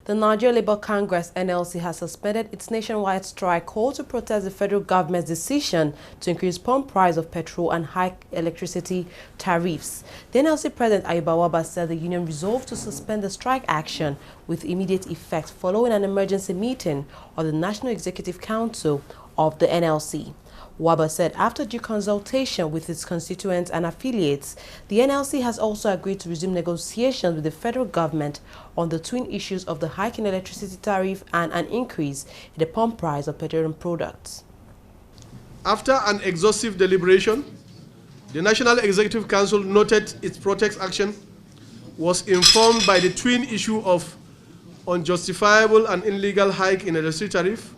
The Nigeria Labour Congress (NLC) has suspended its nationwide strike call to protest the federal government's decision to increase pump price of petrol and hike electricity tariffs. The NLC President Ayuba Wabba said the union resolved to suspend the strike action with immediate effect following an emergency meeting of the National Executive Council of the NLC. Wabba said after due consultation with its constituents and affiliates, the NLC has also agreed to resume negotiations with the federal government on the twin issues of the hike in electricity tariff and an increase in the pump price of petroleum products. After an exhaustive deliberation, the National Executive Council noted its protest action was informed by the twin issue of unjustifiable and illegal hike in electricity tariff,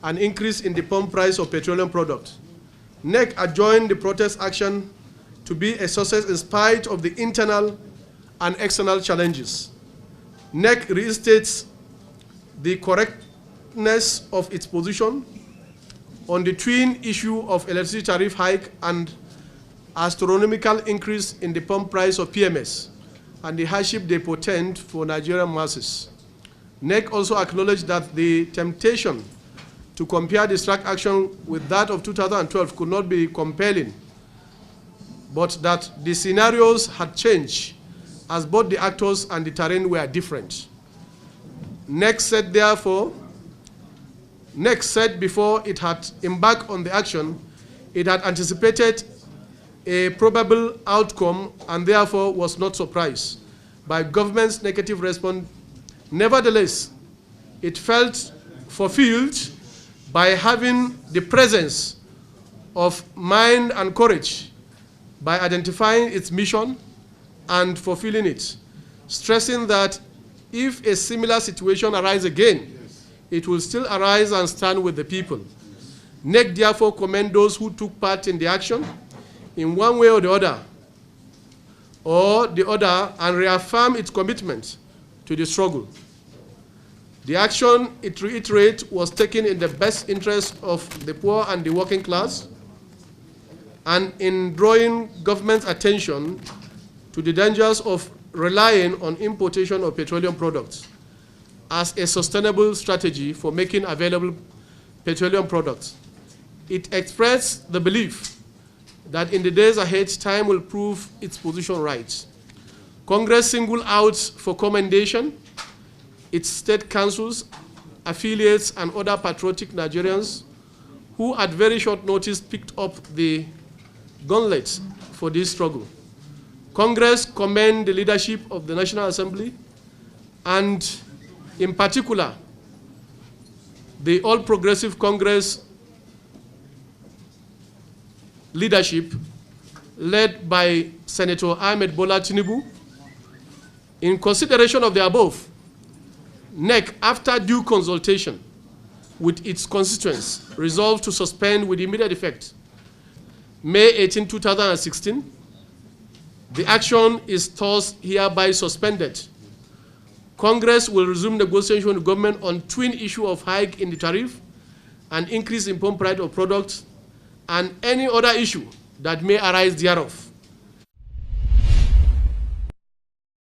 an increase in the pump price of petroleum products. NEC adjoined the protest action to be a success in spite of the internal and external challenges. NEC restates the correctness of its position on the twin issue of electricity tariff hike and astronomical increase in the pump price of PMS and the hardship they portend for Nigerian masses. NEC also acknowledged that the temptation to compare the strike action with that of 2012 could not be compelling, but that the scenarios had changed as both the actors and the terrain were different. NEC said before it had embarked on the action, it had anticipated a probable outcome and therefore was not surprised by government's negative response. Nevertheless, it felt fulfilled by having the presence of mind and courage, by identifying its mission and fulfilling it, stressing that if a similar situation arises again, it will still arise and stand with the people. NEC therefore commend those who took part in the action in one way or the other and reaffirm its commitment to the struggle. The action, it reiterates, was taken in the best interest of the poor and the working class and in drawing government's attention to the dangers of relying on importation of petroleum products as a sustainable strategy for making available petroleum products. It expressed the belief that in the days ahead, time will prove its position right. Congress singled out for commendation its state councils, affiliates, and other patriotic Nigerians who at very short notice picked up the gauntlet for this struggle. Congress commend the leadership of the National Assembly and, in particular, the All Progressive Congress leadership led by Senator Ahmed Bola Tinubu. In consideration of the above, NEC, after due consultation with its constituents, resolved to suspend with immediate effect May 18, 2016. The action is thus hereby suspended. Congress will resume negotiation with the government on twin issue of hike in the tariff and increase in pump price of products and any other issue that may arise thereof.